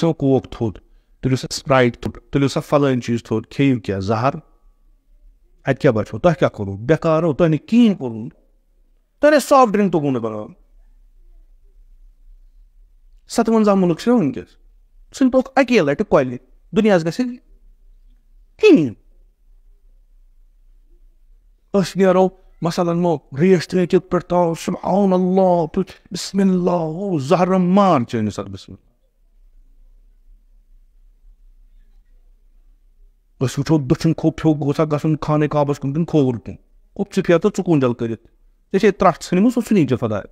سو کوک تھوٚد تُلِو سا سپرایٹ تھوٚد تُلِو سا فلٲنۍ چیٖز تھوٚد کھیٚیِو کیٛاہ زہر اَتہِ کیٛاہ بچو تۄہہِ کیٛاہ کوٚروٕ بٮ۪کار تۄہہِ نہٕ کِہیٖنۍ کوٚروٕ تۄہہِ نہٕ سافٹ ڈرٛنٛک توٚگوٕ نہٕ بناوُن 57 مُلک چھِ وٕنکٮ۪س سُہ توٚگ اَکے لٹہِ کۄلہِ دُنیاہس گژھِ کِہیٖنۍ أسۍ نیرو مثلاً مو ریش ترٛٲیِتھ یِتھ پٲٹھۍ تھاوو سبحان اللہ بسم اللہ زہرٕ مار چٲنِس اتھ بسم اللہ أسۍ وٕچھو دٔچھُن کھوٚپ گوٚژھا گژھُن خانہ کعبس کُن کِنہٕ کھووُر کُن کھوٚپ ژٕ پھیر تہٕ ژُکوٗنجل کٔرِتھ ژےٚ چھے ترٛٹھ ژھٕنمٕژ سُہ ژھٕنی ژےٚ خۄداے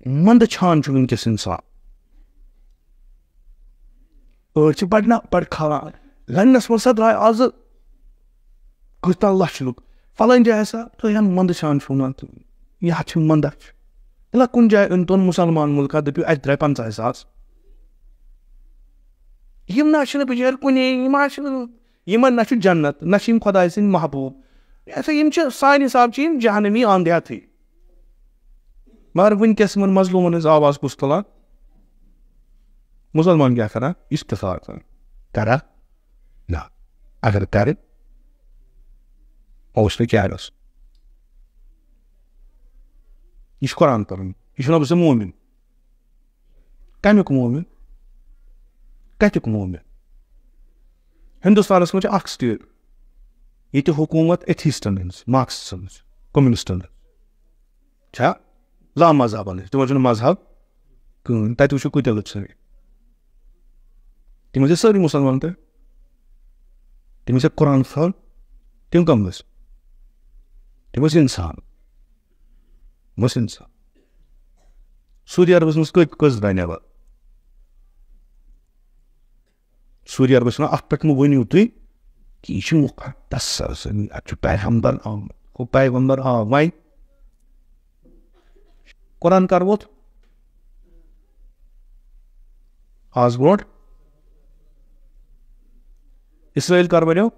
منٛدٕ چھان چھُ وٕنکٮ۪س اِنسان أڑۍ چھِ بڑٕ کھالان لنڈنس منٛز ہسا درٛاے آزٕ کۭژاہ لچھ لُکھ فلٲنۍ جایہِ ہسا تُہۍ ہن منٛدٕ چھان چھُو ونان یہِ ہا چھِ منٛدٕ ییٚلہِ کُنہِ جایہِ أنۍ توٚن مُسلمان مُلکا دٔپِو اَتہِ درٛاے 50,000 یِم نہ چھِنہٕ بِچٲرۍ کُنے یِم حظ چھِنہٕ یِمن نہ چھُ جنت نہ چھِ یِم خۄداے سٕنٛدۍ محبوٗب یِم چھِ سانہِ حساب چھِ یِم جہنمی آندیاتھٕے مگر وٕنکٮ۪س یِمن مظلوٗمن ہٕنٛز آواز کُس تُلان مُسلمان کیٛاہ کران اِستِغفار کرا نہ اگر کرِ اوس نہٕ کیٛاہ گژھُن یہِ چھُ قرآن پرُن یہِ چھُنہ بہٕ ژےٚ مومِن کمیُک مومِن کتیُک مومِن ہندوستانس منٛز چھِ اکھ سٹیٹ ییٚتہِ حکوٗمت ایتھیسٹن ہٕنٛز مارکسِسٹن ہٕنٛز کمنسٹن ہٕنٛز چھا لامذہبن ہٕنٛز تِمن چھُنہٕ مذہب کٕہٕنۍ تتہِ وٕچھِو کۭتیاہ لُکھ سٲری تِم ٲسۍ سٲری مُسلمان تہِ تِم ٲسۍ قرآن تھاوان تِم کم ٲسۍ تِم ٲسۍ اِنسان سعودی عربس منٛز کٔژ درٛاے نٮ۪بر سعودی عربس منٛز اتھ پٮ۪ٹھ مہٕ ؤنِو تُہۍ کہِ یہِ چھُ مُقدس اتہِ چھُ پیغمبر آمُت ہُہ پیغمبر آو وۄنۍ قرآن کر ووت آز برونٛٹھ اسرائیل کر بنیو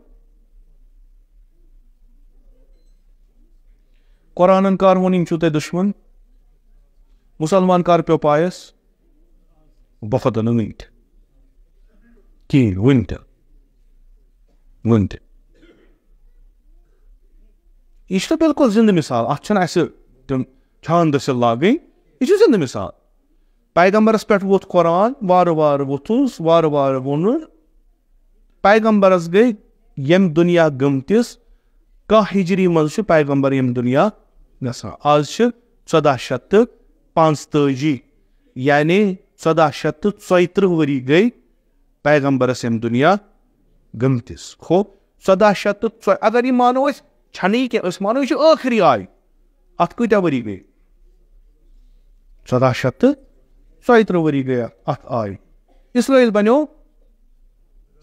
قرآنن کر ووٚن یِم چھِو تۄہہِ دُشمن مُسلمان کر پیوٚو پایس بہٕ کھوٚتُس نہٕ وٕنہِ تہِ کِہیٖنۍ وٕنہِ تہِ یہِ چھُ بِلکُل زِندٕ مِثال اتھ چھنہٕ اسہِ تِم چھان دٔسِل لاگٕنۍ یہِ چھُ زِندٕ مِثال پیغمبرس پٮ۪ٹھ ووٚتھ قرآن وارٕ وارٕ ووٚتھُس وارٕ وارٕ ووٚنُن پیغمبرس گٔے ییٚمہِ دُنیا گٔمتِس 1 ہجری منٛز چھُ پیغمبر ییٚمہِ دُنیا گژھان آز چھِ 1445 یعنی 1434 ؤری گٔے پیغمبرس ییٚمہِ دُنیا گٔمتِس ہو 1404 اگر یہِ مانو أسۍ چھنہٕ یہِ کینٛہہ أسۍ مانو یہِ چھُ ٲخری آے اتھ کۭتیاہ ؤری گٔے 1434 ؤری گٔے اتھ آے اسرائیل بنیو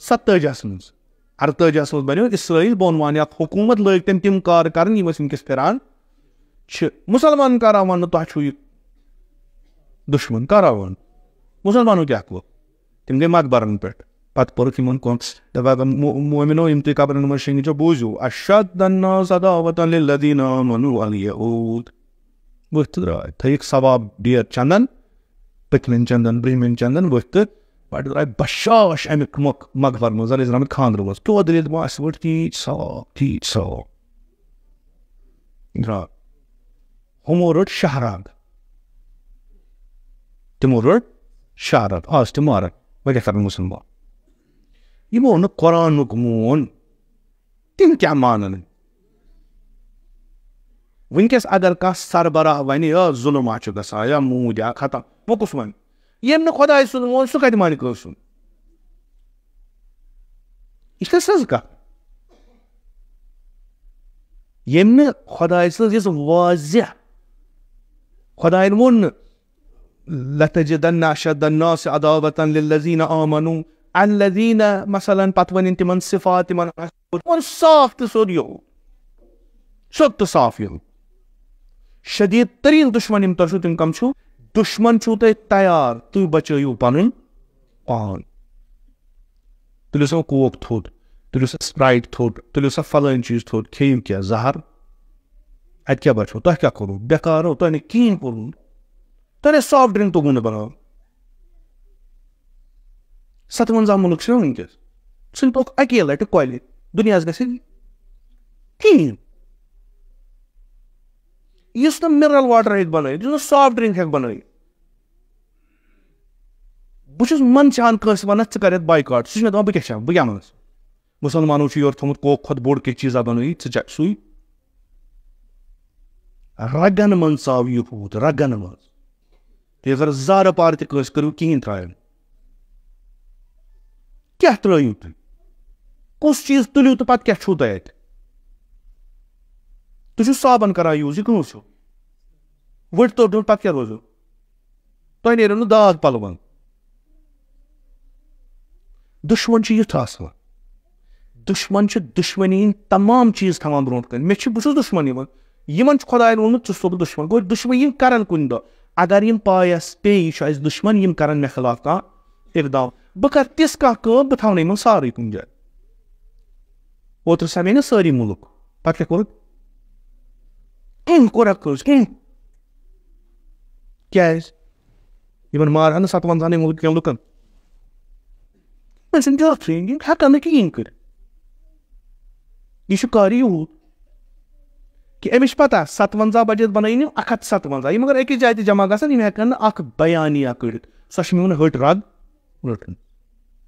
47 منٛز 48 منٛز بنیو اسرائیل بہٕ وَنہٕ اکھ حکوٗمت لٲگۍ تٔمۍ تِم کار کرٕنۍ یِم أسۍ وٕنکٮ۪س پھِران چھِ مُسلمانن کر آو وننہٕ تۄہہِ چھُو یہِ دُشمن کر آو وننہٕ مُسلمانو کیٛاہ کوٚر تِم گٔے مقبرن پٮ۪ٹھ پتہٕ پوٚرُکھ یِمن مومِنو یِم تُہۍ قبرن منٛز شٔنگِتھ چھِو بوٗزِو اشد الناس عداوة للذین آمنوا اليهود ؤتھۍ تہٕ درٛاے تھٲیِکھ ثواب ڈیر چندن پٔتمٮ۪ن چندن برٛہمٮ۪ن چندن ؤتھۍ تہٕ پتہٕ درٛاے بشاش امیُک مقبر منٛز ٲسۍ درٛامٕتۍ خانٛدرٕ منٛز کیٛاہ دٔلیٖل دپان اَسہِ ؤٹۍ تیٖتۍ صاف درٛاو ہُمو رٔٹ شہراگ تِمو رٔٹ شہراگ آز تہِ ماران وۄنۍ کیٛاہ کرن مُسلمان یِمو نہٕ قرآنُک مون تِم کیٛاہ مانن وٕنکٮ۪س اگر کانٛہہ سربراہ وَنہِ ظُلم ہا چھُ گژھان یا موٗدۍ یا ختم وۄنۍ کُس وَنہِ ییٚمۍ نہٕ خۄداے سُنٛد مون سُہ کتہِ مانہِ کٲنٛسہِ سُنٛد یہِ چھِ سٕژ کتھ ییٚمۍ نہٕ خۄداے سٕنٛز یُس واضح خۄداین ووٚن نہٕ لَتَجِدَنَّ أَشَدَّ النَّاسِ عَدَاوَةً لِلَّذِينَ آمَنُوا الَّذِينَ مثلاً پتہٕ وَنن تِمن صفات تِمن صاف تہٕ سیوٚد یِہُو سیوٚد تہٕ صاف یِہُو شدیٖد تریٖن دُشمن یِم تۄہہِ چھُو تِم کم چھُو دُشمن چھُو تۄہہِ تیار تُہۍ بچٲیِو پنُن پان تُلِو سا کوک تھوٚد تُلِو سا سپرایٹ تھوٚد تُلِو سا فلٲنۍ چیٖز تھوٚد کھیٚیِو کیٛاہ زہر اَتہِ کیٛاہ بچو تۄہہِ کیٛاہ کوٚروٕ بٮ۪کار تۄہہِ نہٕ کِہیٖنۍ کوٚروٕ تۄہہِ نہٕ سافٹ ڈرٛنٛک توٚگوٕ نہٕ بناوُن 57 ملک چھِ وٕنکیٚس ژٕ تھوٚکھ اَکے لَٹہِ کۄلہِ دُنیاہَس گژھِ کِہیٖنۍ. یُس نہٕ مِنرَل واٹر ہیٚکہِ بَنٲیِتھ, یُس نہٕ سافٹ ڈرٛنٛک ہیٚکہِ بَنٲیِتھ. بہٕ چھُس منٛدچھان کٲنٛسہِ وَنان ژٕ کَر یَتھ بایکاٹ, سُہ چھُ مےٚ دَپان بہٕ کیٛاہ چھَس بہٕ کیٛاہ وَنَس. مُسلمانو چھُ یورٕ تھوٚمُت کوک کھۄتہٕ بوٚڑ کینٛہہ چیٖزا بَنٲیِتھ, ژٕ چھَکھ سُے. رگن منٛز ژاو یہوٗد, رگن منٛز. تُہۍ اگر زارٕ پار تہِ کٲنٛسہِ کٔرِو کِہیٖنۍ ترٛایو نہٕ. کیٛاہ ترٛٲیِو تُہۍ, کُس چیٖز تُلِو تہٕ پَتہٕ کیٛاہ چھُو تۄہہِ اَتہِ. تُہۍ چھِو صابن کران یوٗز, یہِ کٕہٕنٛز چھُ ؤٹۍ توٚر دیُن پَتہٕ کیٛاہ روزو, تۄہہِ نیریو نہٕ داغ پَلوَن. دُشمن چھُ یُتھ آسان, دُشمن چھُ دُشمنی ہٕنٛدۍ تمام چیٖز تھاوان برونٛٹھ کَنہِ. بہٕ چھُس دُشمن یِمن چھُ خۄداین ووٚنمُت ژٕ چھُسو بہٕ دُشمن. گوٚو دُشمن یِم کرن کُنہِ دۄہ, اگر یِم پایَس پیٚیہِ یہِ چھُ اَسہِ دُشمن, یِم کرن مےٚ خٕلاف کانٛہہ اقدام, بہٕ کرٕ تِژھ کانٛہہ کٲم بہٕ تھاونہٕ یِمن سارے کُنہِ جایہِ. اوترٕ سَمے نہٕ سٲری مُلک, پتہٕ کیٛاہ کوٚرُکھ, کٔمۍ کوٚرکھ کٲنٛسہِ کٔمۍ, کیٛازِ یِمن مارہن نہٕ 57 مُلک کٮ۪ن لُکن. یِم ہٮ۪کن نہٕ کِہیٖنۍ کٔرِتھ. یہِ چھُ کارِ یوٗت کہِ أمِس چھِ پتہ 57 بجے بنٲیِن یِم 157. یِم اگر أکِس جایہِ تہِ جمع گژھن یِم ہٮ۪کن نہٕ اکھ بیانِیا کٔڑِتھ. سۄ چھِ میون ۂٹ رگ رٔٹٕن.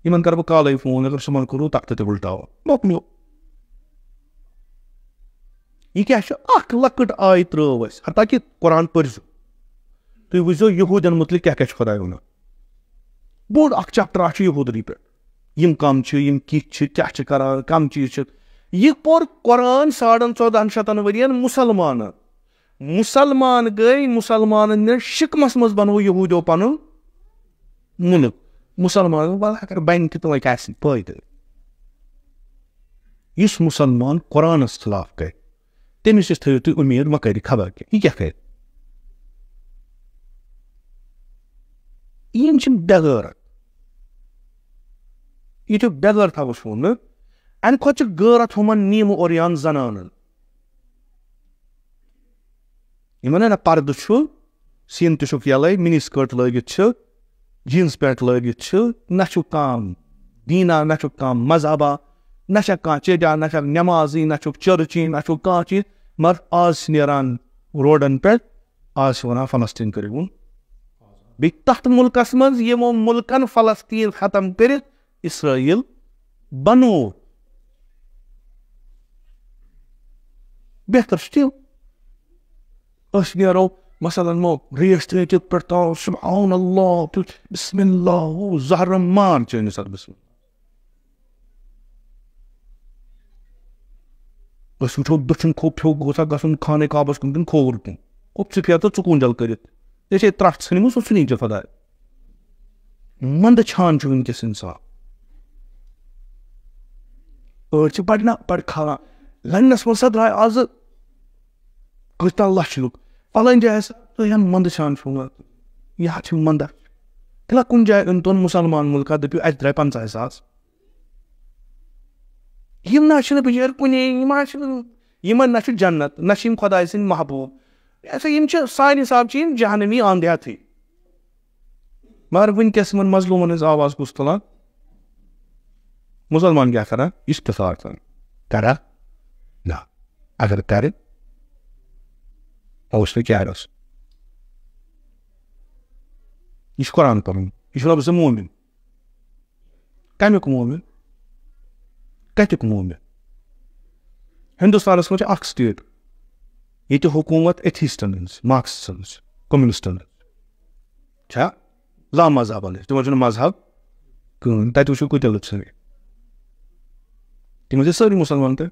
یِمن کرٕ بہٕ کالے فون, اگر صُبحن کوٚروٕ تختہٕ تہِ وٕلٹاوو مۄکلیو. یہِ کیٛاہ چھُ, اکھ لۄکٕٹ آیہِ ترٲو اَسہِ, حتاکہِ قرآن پٔرزِ تُہۍ وٕچھزیو یہوٗدٮ۪ن مُتعلِق کیٛاہ کیٛاہ چھُ خۄداے وَنان. بوٚڑ اکھ چپٹرا چھُ یہوٗدنٕے پٮ۪ٹھ, یِم کم چھِ, یِم کِتھ چھِ, کیٛاہ چھِ کران, کم چیٖز چھِ. یہِ پوٚر قرآن 1450 ؤرین مُسلمانن. مُسلمان گٔے, مُسلمانن نِش شِکمس منٛز بنوو یہوٗدیو پنُن مُلک. مُسلمان اگر بنہِ تہِ تِمے کیٛاہ آسہِ فٲیدٕ. یُس مُسلمان قرآنس خٕلاف کرِ تٔمِس نِش تھٲیِو تُہۍ اُمید وۄنۍ کرِ خبر کیٛاہ, یہِ کیٛاہ کرِ. یِم چھِ بے غٲرت, یہِ چھُ بے غٲرتھا وٕچھوُن نہٕ. اَمہِ کھۄتہٕ چھِ غٲرت ہُمن نیٖمہٕ اوریان زنانن. یِمن نہ پردٕ چھُ, سیٖن تہِ چھُکھ یَلے, مِنی سکٲٹ لٲگِتھ چھِ, جیٖنٕز پینٹ لٲگِتھ چھِ, نہ چھُ کانٛہہ دیٖنا, نہ چھُکھ کانٛہہ مذہبا, نہ چھکھ کانٛہہ چیجا, نہ چھکھ نٮ۪مازٕے, نہ چھُکھ چٔرچی, نہ چھُکھ کانٛہہ چیٖز. مگر آز چھِ نیران روڈن پٮ۪ٹھ, آز چھِ وَنان فلسطیٖن کٔرِو بیٚیہِ تتھ مُلکس منٛز یِمو مُلکن فلسطیٖن ختم کٔرِتھ اسرٲیل بنوو. بہتر چھُ تی, أسۍ نیرو مثلاً ریش ترٛٲوِتھ پٮ۪ٹھ تاو سبحان اللہ بسم اللہ زہرٕ مان چٲنِس اتھ بسم. أسۍ وٕچھو دٔچھُن کھوٚپ ہیوٚو گوٚژھا گژھُن خانہ کعبس کُن کِنہٕ کھووُر کُن, کوٚپ ژٕ پھیر تہٕ ژٕ کوٗنجل کٔرِتھ. ژےٚ چھے ترٛٹھ ژھٕنمٕژ سُہ ژھٕنی ژےٚ خۄداے. منٛدچھان چھُ وٕنکیٚس انسان. أڑۍ چھِ بڑٕ کھالان لنڈنس منٛز سا درٛاے آزٕ کۭتیاہ لچھ لُکھ, پلٲنۍ جایہِ ہسا تُہۍ منٛدچھان چھُو, یہِ ہا چھِ منٛدچھ. تِلا کُنہِ جایہِ أنۍ توٚن مُسلمان مُلکا دٔپِو اَسہِ درٛاے 50,000. یِم نہ چھِنہٕ بِچٲرۍ کُنے, یِم حظ چھِنہٕ, یِمن نہ چھُ جنت, نہ چھِ یِم خۄداے سٕنٛدۍ محبوٗب. یِم چھِ سانہِ حساب چھِ یِم جہنمی آندھیاتھٕے. مگر وٕنکیٚس یِمن مظلوٗمن ہٕنٛز آواز کُس تُلان, مُسلمان کیٛاہ کران, اِستِغفار کرا نہ, اگر کرِ اوس نہٕ کیٛاہ اوس. یہِ چھُ قرآن پَرُن, یہِ چھُ رۄبہٕ سُنٛد مومِن. کمیُک مومِن, کتیُک مومِن. ہندوستانس منٛز چھِ اکھ سٹیٹ, ییٚتہِ حکوٗمت ایتھیسٹن ہٕنٛز, مارکسِسٹن ہٕنٛز, کمونسٹن ہٕنٛز چھا, لا مذہبن ہٕنٛز. تِمن چھُنہٕ مذہب کٕہٕنۍ. تتہِ وٕچھِو کۭتیاہ لُکھ چھِ, تِم ٲسۍ سٲری مُسلمان تہِ,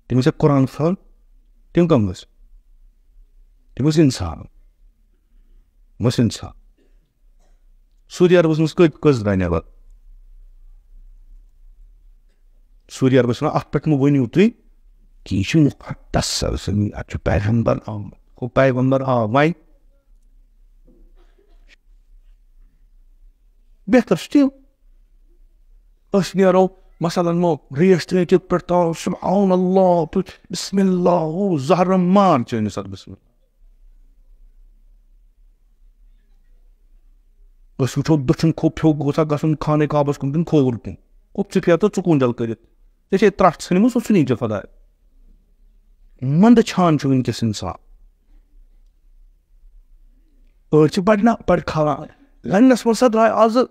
تِم ٲسۍ قرآن پھٔر, تِم کم ٲسۍ, تِم ٲسۍ اِنسان, تِم ٲسۍ اِنسان. سعوٗدی عربس منٛز کٔژ درٛاے نٮ۪بر. سعوٗدی عربس منٛز اتھ پٮ۪ٹھ مہٕ ؤنِو تُہۍ کہِ یہِ چھُ مُقدس, اتھ چھُ پیغمبر آمُت, گوٚو پیغمبر آو وۄنۍ. بہتر چھُ تی, أسۍ نیرو مثلاً ریش ترٛٲوِتھ پٮ۪ٹھ تاو سبحان اللہ بسم اللہ زہرٕ مان چٲنِس اتھ بسم. أسۍ وٕچھو دٔچھُن کھوٚب پھیوٚک گوٚژھا گژھُن خانہ کعبَس کُن کِنہٕ کھووُر کُن کھوٚب ژٕ پھیر تہٕ ژٕ کوٗنٛجل کٔرِتھ ژےٚ چھے ترٛٹھ ژھٕنمٕژ سُہ ژھٕنی ژےٚ خۄداے. منٛدٕ چھان چھُ وٕنکیٚس اِنسان. أڑۍ چھِ بڑِ کھالان لنڈنس منٛز ہسا درٛاے آزٕ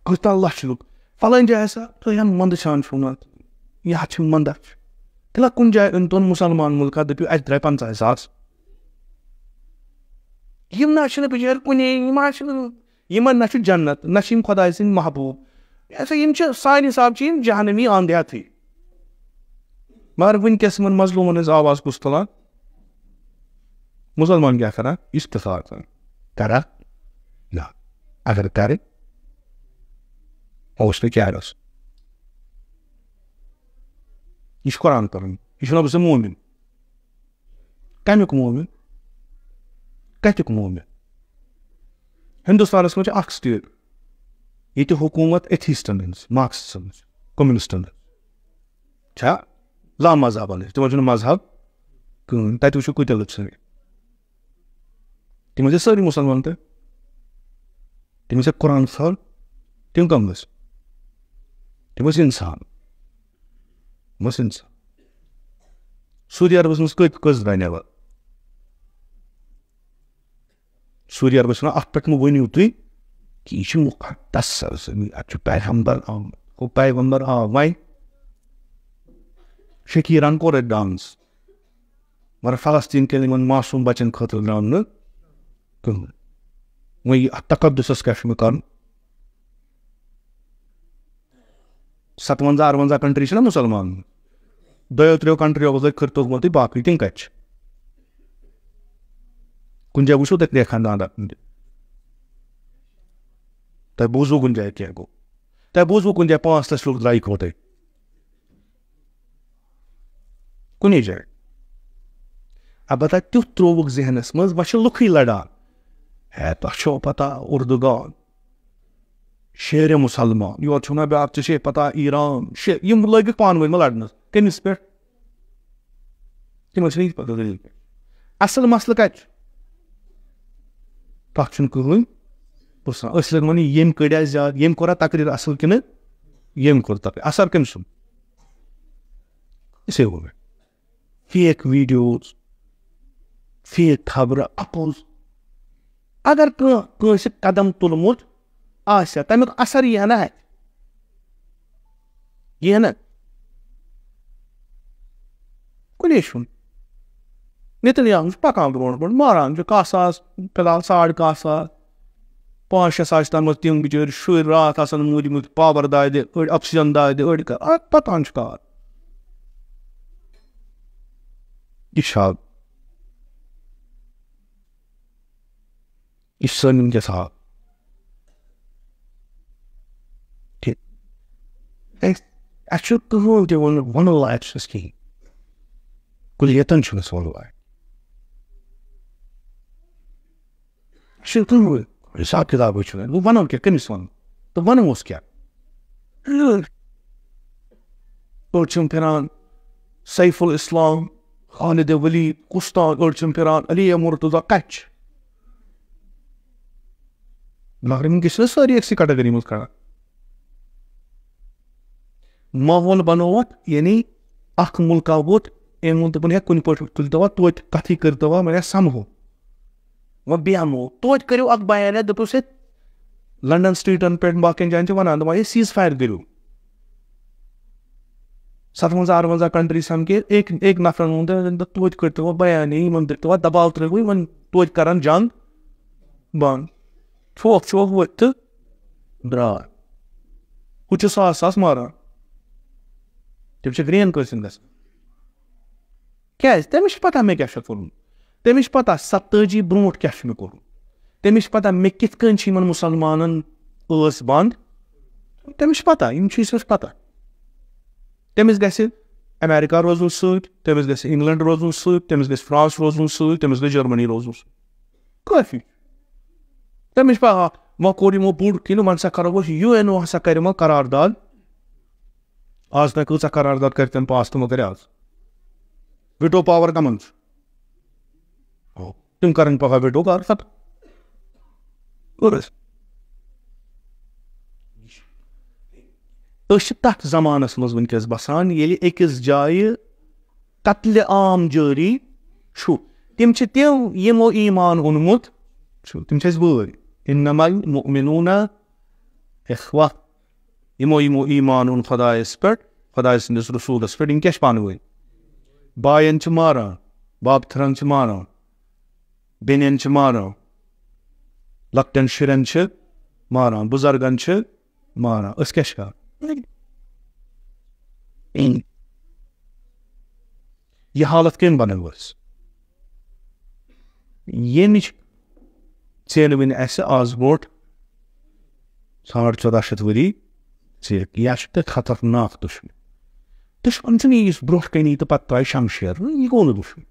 کۭتیاہ لچھ لُکھ فلٲنۍ جایہِ ہسا تُہۍ ہن منٛدٕ چھان چھُو نہ یہِ ہا چھِ منٛدٕ تیٚلہِ کُنہِ جایہِ أنۍتون مُسلمان مُلکا دٔپِو اَسہِ درٛاے 50,000. یِم نہ چھِنہٕ بِچٲرۍ کُنے یِمن نہ چھُ جنت نہ چھِ یِم خۄداے سٕنٛدۍ محبوٗب ہسا یِم چھِ سانہِ حساب چھِ یِم جہنمی آندیاتھٕے. مگر وٕنکیٚس یِمن مظلوٗمن ہٕنٛز آواز کُس تُلان؟ مُسلمان کیٛاہ کران؟ اِستِفاد کران نہ اگر کرِ اوس نہٕ کیٛاہ اوس یہِ چھُ قرآن پَرُن یہِ چھُنہ بہٕ ژٕ مومِن. کمیُک مومِن؟ کتیُک مومِن؟ ہندوستانس منٛز چھِ اکھ سٹیٹ ییٚتہِ حکوٗمت ایتھیسٹن ہٕنٛز مارکسِسٹن ہٕنٛز کمونسٹن ہٕنٛز چھا لا مذہبن ہٕنٛز تِمن چھُنہٕ مذہب کٕہٕنۍ. تتہِ وٕچھِو کۭتیاہ لُکھ سٲنۍ تِم ٲسۍ سٲری مُسلمان تہٕ تِم ٲسۍ قرآن فال تِم کم ٲسۍ تِم ٲسۍ اِنسان تِم ٲسۍ اِنسان. سعوٗدی عربس منٛز کٔژ درٛاے نٮ۪بر؟ سعوٗدی عربس وَنان اتھ پٮ۪ٹھ مہٕ ؤنِو تُہۍ کہِ یہِ چھُ مُقدس اتھ چھُ پیغمبر آمُت گوٚو پیغمبر آو وۄنۍ شکیٖران کوٚر اَتہِ ڈانس مگر فلسطیٖن کٮ۪ن یِمن معصوٗم بچن خٲطرٕ درٛاو نہٕ کٕہٕنۍ. وۄنۍ یہِ اتھ تقدُسس کیٛاہ چھُ مےٚ کرُن؟ 57-58 کنٹری چھِ نا مُسلمان 2-3 کنٹریو منٛز کھٔرۍ توٚگمُتٕے باقٕے تِم کتہِ چھِ؟ کُنہِ جایہِ وٕچھو تۄہہِ لیکھان داندا تۄہہِ بوٗزوٕ کُنہِ جایہِ کینٛہہ گوٚو تۄہہِ بوٗزوٕ کُنہِ جایہِ 5 لچھ لُکھ درٛاے اِکوٹے کُنی جایہِ؟ البتہ تیُتھ ترٛووُکھ ذہنس منٛز وۄنۍ چھِ لُکھٕے لڑان ہے تۄہہِ چھو پتہ اردوگان شیرِ مُسلمان یورٕ چھُو نا بیٛاکھ ژےٚ چھے پتہ ایران یِم لٲگِکھ پانہٕ ؤنۍ لڑنس کٔمِس پٮ۪ٹھ؟ تِمن چھِنہٕ یہِ پتہ دٔلیٖل کینٛہہ. اصل مسلہٕ کتہِ چھُ؟ تتھ چھُنہٕ کٕہٕنۍ پرژھان. أسۍ لٔگۍ ونہِ ییٚمۍ کٔڑۍ اَسہِ زیادٕ ییٚمۍ کوٚرا تقریٖر اصل کِنہٕ ییٚمۍ کوٚر تقریٖر اثر کٔمۍ سُنٛد؟ اِسے گوٚو مےٚ فیک ویٖڈیوز فیک خبرٕ اپوز. اگر کٲنٛسہِ قدم تُلمُت آسہِ ہا تمیُک اثر یی ہا نہ اتہِ یی ہا نہ کُنے چھُنہٕ. نِتنیاہوٗ چھُ پکان برونٛٹھ برونٛٹھ ماران چھُ 1,000 فی الحال 1,500 5-6 ساس تام تِم بِچٲرۍ شُرۍ راتھ آسان موٗدمٕتۍ پاور دادِ أڑۍ آکسیجن دادِ أڑۍ پتان چھُ کار. یہِ چھُ حال یہِ چھُ سٲنۍ وٕنکیٚس حال. اَسہِ چھُ کٕہٕنۍ تہِ وَنُن لایق چھُنہٕ اَسہِ کِہیٖنۍ کُلیتن چھُنہٕ اَسہِ وَنُن لایق. اَسہِ چھُ کٕہٕنۍ حِساب کِتابٕے چھُنہٕ وۄنۍ وَنو کیٛاہ کٔمِس وَنو تہٕ وَنووس کیٛاہ. أڑۍ چھِم پھِران سیف الاسلام خالد ولید کُستان أڑۍ چھِم پھِران علیہ مرتضیٰ کَتہِ چھِ؟ مگر وٕنکیٚس چھِنہ سٲری أکسٕے کیٹگری منٛز کھڑا. ماحول بنووُکھ یعنی اکھ مُلکا ووت أمۍ ووٚن دوٚپُن ہے کُنہِ پٲٹھۍ تُلۍتَوا توتہِ کتھٕے کٔرۍتَوا وۄنۍ سمہو وۄنۍ بیٚہمو توتہِ کٔرِو اکھ بیانیہ دوٚپُس ہے لنڈن سٹریٖٹن پٮ۪ٹھ باقین جاین چھِ وَنان دَپان ہے سیٖز فایر کٔرِو. 57-58 کنٹری سمکھے ایک نفرن ووٚن توتہِ کٔرۍتَوا بیانیہ یِمن دِتوا دباو ترٛٲوِو وۄنۍ توتہِ کرن جنگ بنٛد. چھوکھ ؤتھۍ تہٕ درٛاے ہُہ چھُ 1,000 ماران تِم چھِ گرین کٲنٛسہِ گژھان. کیٛازِ؟ تٔمِس چھِ پتہ مےٚ کیٛاہ چھُ کوٚرمُت تٔمِس چھِ پتہ 27 برونٛٹھ کیٛاہ چھُ مےٚ کوٚرمُت تٔمِس چھِ پتہ مےٚ کِتھ کٔنۍ چھِ یِمن مُسلمانن ٲس بنٛد تٔمِس چھِ پتہ یِم چیٖز چھِ پتہ. تٔمِس گژھِ امیرکا روزُن سۭتۍ تٔمِس گژھِ انگلینڈ روزُن سۭتۍ تٔمِس گژھِ فرانس روزُن سۭتۍ تٔمِس گژھِ جرمنی روزُن سۭتۍ کٲفی. تٔمِس چھِ پتہ وۄنۍ کوٚر یِمو بوٚڑ کِنہٕ وۄنۍ ہسا کرو أسۍ UN ہسا کرِ وۄنۍ قرارداد آز تام کۭژاہ قرارداد کٔرتن پاس تِمو کٔرِ آز وِٹو پاور کمن چھُ تِم کرن پگاہ وِٹو کر ختم. أسۍ چھِ تَتھ زمانَس منٛز وٕنکٮ۪س بسان ییٚلہِ أکِس جایہِ قتلِ عام جٲری چھُ. تِم چھِ تِم یِمو ایٖمان اوٚنمُت چھُ, تِم چھِ اَسہِ بٲے. اِنما المؤمنون اخوہ, یِمو ایٖمان اوٚن خۄدایَس پٮ۪ٹھ, خۄداے سٕنٛدِس رسوٗلَس پٮ۪ٹھ, یِم کیٛاہ چھِ پانہٕ ؤنۍ بایَن چھِ ماران, بابتھٕرَن چھِ ماران, بیٚنٮ۪ن چھِ ماران, لۄکٹٮ۪ن شُرٮ۪ن چھِ ماران, بُزرگن چھِ ماران. أسۍ کیٛاہ چھِ کران؟ یہِ حالت کٔمۍ بنٲو اَسہِ؟ ییٚمِچ ژیٚن وٕنہِ اَسہِ آز برونٛٹھ 1400 ؤری ژیٚک. یہِ چھُ تۄہہِ خطرناک دُشمن. دُشمن چھُنہٕ یہِ یُس برونٛٹھ کَنہِ یی تہٕ پتہٕ ترٛایہِ شمشیر, یہِ گوٚو نہٕ دُشمن.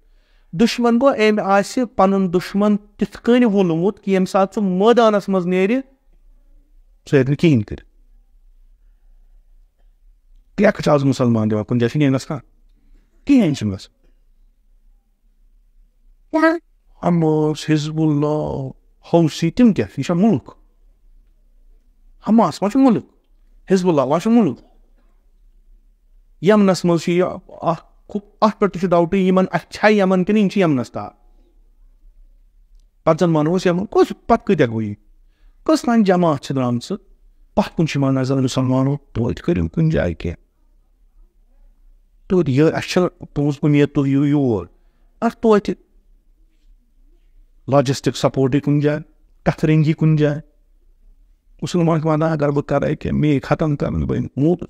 دُشمن گوٚو أمۍ آسہِ پنُن دُشمن تِتھ کٔنۍ وولمُت کہِ ییٚمہِ ساتہٕ سُہ مٲدانس منٛز نیرِ سُہ ہیٚکہِ نہٕ کِہینۍ کٔرِتھ. ٹٮ۪کھ چھِ آز مُسلمان دِوان, کُنہِ جایہِ چھِ نہٕ گژھان کِہینۍ چھُنہٕ گژھان. حماس, حزب اللہ, حوثی, تِم کیٛاہ, یہِ چھا مُلک؟ حماس ما چھُ مُلک, حزب اللہ ما چھُ مُلک. یمنس منٛز چھُ یہِ اَتھ پٮ۪ٹھ تہِ چھُ ڈاوٹٕے یِمن اَتھ چھا یمن کِنہٕ یِم چھِ یمنس تار. پتہٕ زن ونو أسۍ یمن کُس پتہٕ کۭتیاہ گوٚو یہِ, کٔژ تانۍ جماعت چھِ درٛامژٕ پتھ کُن چھِ یِوان نظر مسلمانو توتہِ کٔرِو کُنہِ جایہِ کینٛہہ, توتہِ یہِ اَسہِ چھِ تُہنٛز اُمید تُہۍ یِیِو یور, اَتھ توتہِ لاجسٹک سپورٹٕے کُنہِ جایہِ, کتھٕ رنٛگی کُنہِ جایہِ. مسلمان چھِ ونان اگر بہٕ کرے کینٛہہ مے ختم کرن بہٕ موٗد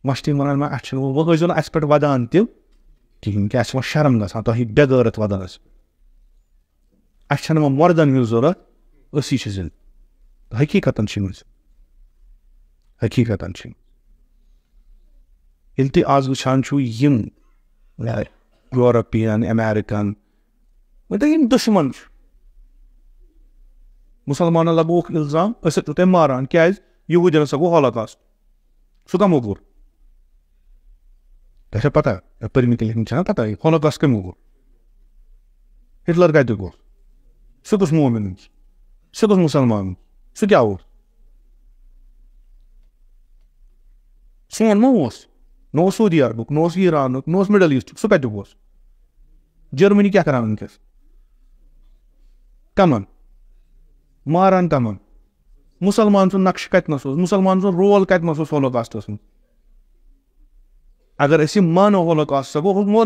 مشتٕے ونان مےٚ اَسہِ چھُنہٕ وۄنۍ ٲسۍزیو نہٕ اَسہِ پٮ۪ٹھ ودان تہِ کِہینۍ, کیٛاہ اَسہِ چھِ وۄنۍ شرم گژھان تۄہہِ بے غٲرت ودان اَسہِ چھنہٕ وۄنۍ مردن ہٕنٛز ضوٚرتھ, أسی چھِ زِندٕ. حقیٖقتن چھِ یِم حقیٖقتن چھِ ییٚلہِ تُہۍ آز وٕچھان چھُو یِم یورپین, امیرِکن, یِم دُشمن چھِ مسلمانن لگووُکھ الزام أسۍ ٲسِو تۄہہِ ماران, کیٛازِ یہوٗدین ہسا گوٚو ہولوکاسٹ. سُہ کمو کوٚر؟ تۄہہِ چھا پتہ پٔرمٕتۍ لیکھمٕتۍ چھنا پتہ ہولوکاسٹ کمو کوٚر؟ ہٹلر کتہِ کوٚر؟ سُہ کُس مومن, سُہ کُس مُسلمان, سُہ کیٛاہ اوس؟ سون ما اوس, نہ اوس سعودی عربُک, نہ اوس ایرانُک, نہ اوس مڈل ایسٹُک, سُہ کتیُک اوس؟ جرمنی کیٛاہ کران وٕنکیٚس؟ کمن ماران, کمن؟ مسلمان سُنٛد نقشہٕ کتنس اوس, مسلمان سُنٛد رول کتنس اوس ہولوکاسٹس منٛز؟ اگر أسۍ یہِ مانو ہولوکاسٹ سا گوٚو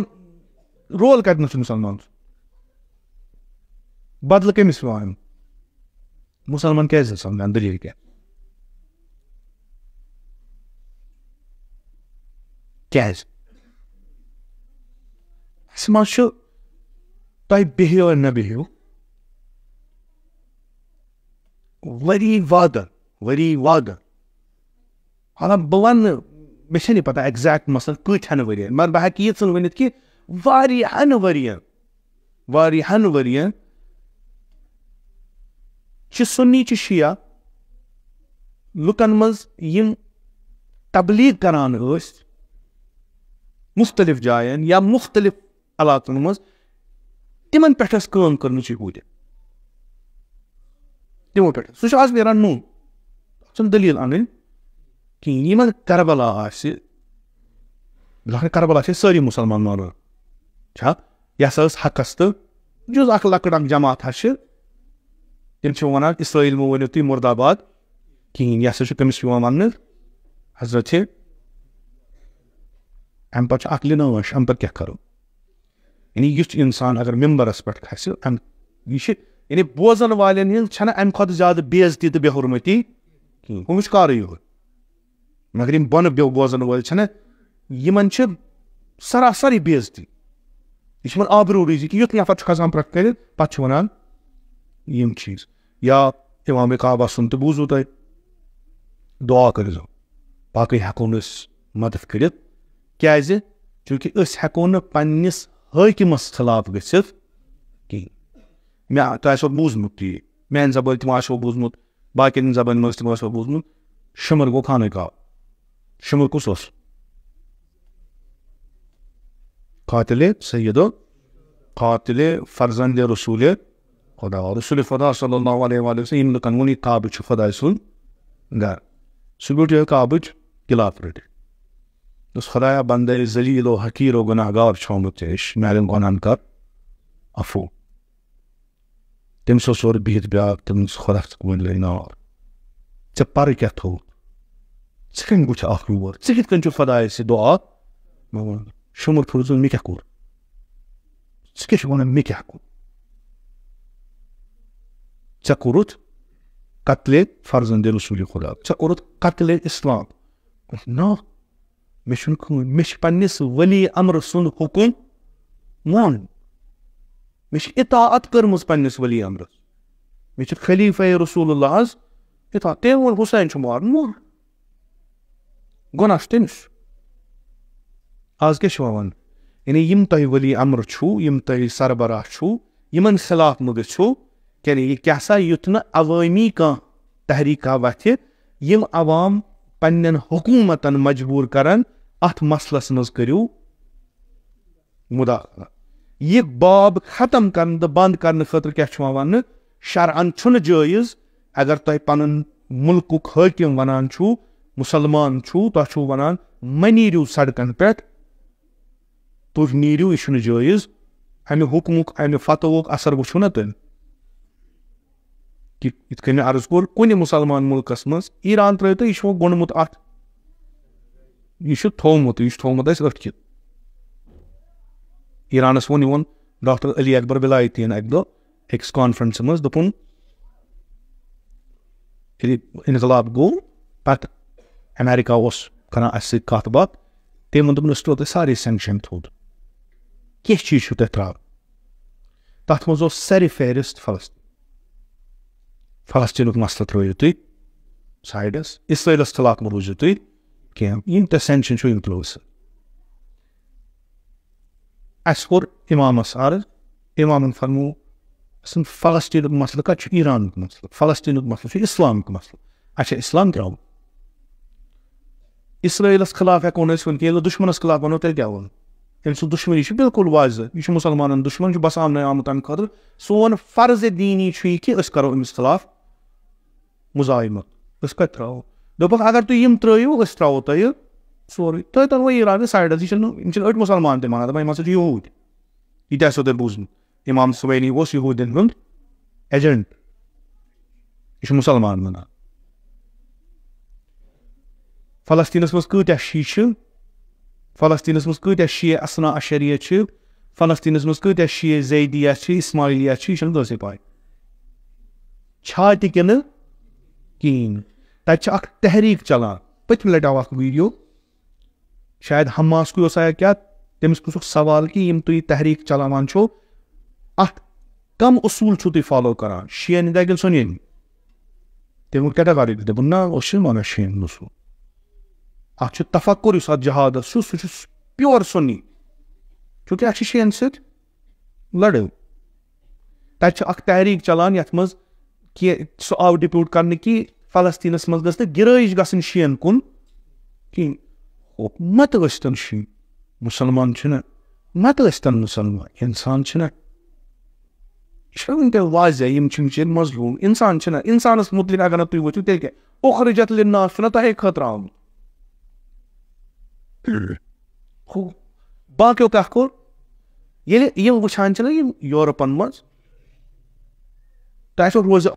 رول کتنس چھُ مسلمان سُنٛد؟ بدلہٕ کٔمِس پیوان؟ مسلمان کیٛازِ ٲسۍ سمجان دلیٖل کیٛاہ؟ کیٛازِ؟ اَسہِ منٛز چھُ تۄہہِ بِہِو نہ بِہِو ؤری وادٕ حالانکہ بہٕ وننہٕ مےٚ چھَنہٕ یہِ پتہ ایگزیکٹ مثلاً کۭتہن ؤرین, مگر بہٕ ہٮ۪کہٕ ییٖژن ؤنِتھ کہِ واریاہن ؤرین چھِ سُنی چھِ شِیا لُکن منٛز یِم تبلیغ کران ٲسۍ مختلف جاین یا مختلف علاقن منٛز, تِمن پٮ۪ٹھ ٲس کٲم کٔرمٕژ یہوٗدین, تِمو پٮ۪ٹھ. سُہ چھُ آز نیران نوٚو, تَتھ چھُنہٕ دٔلیٖل اَنٕنۍ کِہینۍ. یِمن کربلا آسہِ, کربلا چھِ سٲری مُسلمان مانان چھا, یہِ ہسا ٲس حقس تہٕ یُس اکھ لۄکٕٹ جماعت چھِ تِم چھِ وَنان اسرٲیل مہٕ ؤنِو تُہۍ مُرد آباد کِہینۍ, یہِ ہسا چھُ کٔمِس یِوان وَننہٕ؟ حضرت. اَمہِ پتہٕ چھُ اکھ لِناش, اَمہِ پتہٕ کیٛاہ کرو؟ یعنی یُتھ اِنسان اگر ممبرس پٮ۪ٹھ کھسہِ, یہِ چھِ یعنی بوزن والٮ۪ن ہِنٛز چھنہٕ اَمہِ کھۄتہٕ زیادٕ بے عزتی تہٕ بے حُرمٔتی کِہینۍ, ہُم چھُ کارٕے یوت. مگر یِم بۄنہٕ بوزن وٲلۍ چھِنہ, یِمن چھِ سراسر بے عزتی, یہِ چھِ یِمن آبروٗ روٗزی کہِ یُتھ نفر چھُ کھسان پرٛٮ۪تھ کٔرِتھ پتہٕ چھِ ونان یِم چیٖز. یا اِمامِ کعبہ سُنٛد تہِ بوٗزوٕ تۄہہِ, دعا کٔرۍزیو, باقٕے ہٮ۪کو نہٕ أسۍ مدد کٔرِتھ کیٛازِ چوٗنٛکہِ أسۍ ہٮ۪کو نہٕ پننِس حٲکِمس خلاف گٔژھِتھ کِہینۍ. مےٚ تۄہہِ آسیو بوٗزمُت یہِ, میانہِ زبٲنۍ تہِ ما آسیو بوٗزمُت, باقین زبٲنۍ منٛز تہِ ما آسیو بوٗزمُت, شُمر گوٚو خانہ کعبہ. شُمر کُس اوس؟ قاتلِ سیدو, قاتلِ فرزند رسوٗلِ خدا رسول خدا صلی اللہ علیہ وآلہ وسلم یِم لُکن ووٚن یہِ کعبہٕ چھُ خۄداے سُنٛد گَرٕ. سُہ بیوٗٹھ یِہوٚے کعبٕچ غِلاف رٔٹِتھ. دوٚپُس خۄدایا بنٛدے ذلیٖل و حقیٖر و گُناہ گار چھُ آمُت ژےٚ نِش, میٛانٮ۪ن گۄناہن کر عفو. تٔمِس اوس اورٕ بِہِتھ بیٛاکھ, تٔمِس خۄدا ووٚن لے نار ژےٚ پرٕ کیٛاہ تھوٚوُتھ, ژٕ کٔمۍ وٕچھ اکھ یور, ژٕ کِتھ کٔنۍ چھُ خۄدایَس یہِ دُعا منٛگان, شُمُر پھُرُس مےٚ کیٛاہ کوٚر, ژٕ کیٛاہ چھُکھ وَنان مےٚ کیٛاہ کوٚر, ژےٚ کوٚرُتھ قتلِ فرزندِ رسوٗلِ خدا, ژےٚ کوٚرُتھ قتلِ اسلام. نا مےٚ چھُنہٕ کٕہۭنۍ, مےٚ چھِ پنٛنِس ولی امرٕ سُنٛد حُکُم مانُن, مےٚ چھِ اطاعت کٔرمٕژ پنٛنِس ولی امرس, مےٚ چھِ خلیفہ رسول اللہ حظ اطاعت. تٔمۍ ووٚن حُسین چھُ مارُن, مون, گۄناہ چھُ تٔمِس. آز کیٛاہ چھُ وَنان, یعنی یِم تۄہہِ ولی امر چھُو, یِم تۄہہِ سربراہ چھُو, یِمن خلاف مہٕ گٔژھِو, کیٛازِ یہِ کیٛاہ سا یُتھ نہٕ عوٲمی کانٛہہ تحریٖکا وَتھِ یِم عوام پنٛنٮ۪ن حکوٗمتن مجبوٗر کرن اتھ مسلس منٛز کٔرِو مُداخلت. یہِ باب ختم کرنہٕ تہٕ بنٛد کرنہٕ خٲطرٕ کیٛاہ چھُ یِوان وننہٕ, شرعن چھُنہٕ جٲیز اگر تۄہہِ پنُن مُلکُک حٲکِم ونان چھُو, مُسلمان چھُو, تۄہہِ چھُو ونان مہ نیٖرِو سڑکن پٮ۪ٹھ, تُہۍ نیٖرِو, یہِ چھُنہٕ جٲیز. امہِ حُکمُک امہِ فتوُک اثر وٕچھو نا تُہۍ, کہ یِتھ کٔنۍ مےٚ عرض کوٚر کُنہِ مُسلمان مُلکس منٛز, ایران ترٛٲیِو تُہۍ, یہِ چھُ وۄنۍ گوٚنڈمُت اتھ, یہِ چھُ تھوٚومُت, یہِ چھُ تھوٚومُت اَسہِ أٹھ کِتھ. ایرانس ووٚن, یہِ ووٚن ڈاکٹر علی اکبر ولایتین اکہِ دۄہ أکِس کانفرنسہِ منٛز, دوٚپُن ییٚلہِ انقلاب گوٚو پتہٕ امیرکا اوس کران اسہِ سۭتۍ کتھ باتھ, تٔمۍ ووٚن دوٚپُن أسۍ ترٛوو تۄہہِ سارے سینکشن تھوٚد, کینٛہہ چیٖز چھُو تۄہہِ ترٛاوُن. تتھ منٛز اوس سرِ فہرست فلسطین. فلسطیٖنُک مسلہٕ ترٛٲیِو تُہۍ سایڈس, اسرٲیلس خلاف مہٕ روٗزِو تُہۍ کینٛہہ, یِم تۄہہِ سینکشن چھُو یِم ترٛٲوِو سا. اَسہِ کوٚر اِمامس عرض, اِمامن فرموو فلسطیٖنُک مسلہٕ کتہِ چھُ ایرانُک مسلہٕ, فلسطیٖنُک مسلہٕ چھُ اسلامُک مسلہٕ, اچھا اسلام ترٛاوُن. اسرٲیلس خلاف ہٮ۪کو نہٕ أسۍ ؤنِتھ, ییٚلہِ دُشمنس خلاف ونو تیٚلہِ کیٛاہ وَنو, أمۍ سُنٛد دُشمنی چھِ بالکُل واضح, یہِ چھُ مُسلمانن دُشمن, چھُ بساونہٕ آمُت امہِ خٲطرٕ. سون فرضِ دیٖنی چھُ یہِ کہِ أسۍ کرو أمِس خلاف مُزاحمت, أسۍ کتہِ ترٛاوو. دوٚپُکھ اگر تُہۍ یِم ترٛٲیِو أسۍ ترٛاوو تۄہہِ سورُے, تُہۍ ترٛٲوو ایران سایڈس, یہِ چھِنہٕ, یِم چھِنہٕ أڑۍ مُسلمان تہِ مانان, دپان یِم ہسا چھِ یہوٗدۍ. یہِ تہِ آسیو تۄہہِ بوٗزمُت, امام سُوینی اوس یہوٗدین ہُنٛد ایجنٹ, یہِ چھُ مُسلمان ونان. فلسطیٖنس منٛز کۭتیاہ شی چھِ, فلسطیٖنس منٛز کۭتیاہ شیعہ اثنا اشریہ چھِ, فلسطیٖنس منٛز کۭتیاہ شیعہ زیدیہ چھِ, اسماعیلیہ چھِ, یہِ چھنہٕ کٲنٛسے پاے چھا تہِ کِنہٕ کِہیٖنۍ. تتہِ چھِ اکھ تحریٖک چلان, پٔتمہِ لٹہِ آو اکھ ویٖڈیو, شاید حماسکُے اوس یا کیٛاہ, تٔمِس پرٛژھُکھ سوال کہِ یِم تُہۍ تحریٖک چلاوان چھِو اتھ کم اصوٗل چھِو تُہۍ فالو کران, شیعن ہِنٛدۍ کِنہٕ سُنین ہِنٛدۍ. تٔمۍ ووٚن کیٹاگارِکلی, دوٚپُن نہ أسۍ چھِنہٕ مانان شیعن ہُنٛد اصوٗل, اتھ چھُ تفکر یُس اتھ جہادس چھُ سُہ چھُ پیور سُنی, چوٗنٛکہِ اسہِ چھِ شیعن سۭتۍ لڑٲے. تتہِ چھِ اکھ تحریٖک چلان یتھ منٛز کہِ سُہ آو ڈِپیوٗٹ کرنہٕ کہِ فلسطیٖنس منٛز گٔژھ نہٕ گِرٲیِش گژھٕنۍ شیعن کُن کِہیٖنۍ. مت ٲسۍتن شیعہ, مُسلمان چھِنہ, مت ٲسۍتن مُسلمان, انسان چھِنہ, یہِ چھُنہ وٕنکیٚن واضح, یِم چھِ بِچٲرۍ مظلوٗم, انسان چھِنہ, انسانس مُتعلق اگر نہٕ تُہۍ وٕچھِو تیٚلہِ کیٛاہ, اُخرجت لِلناس چھُنہ تۄہے خٲطرٕ آمُت. باقیو کیٛاہ کوٚر, ییٚلہِ یِم وٕچھان چھِنہ یِم یوٗرپن منٛز, تۄہہِ آسیو روزِ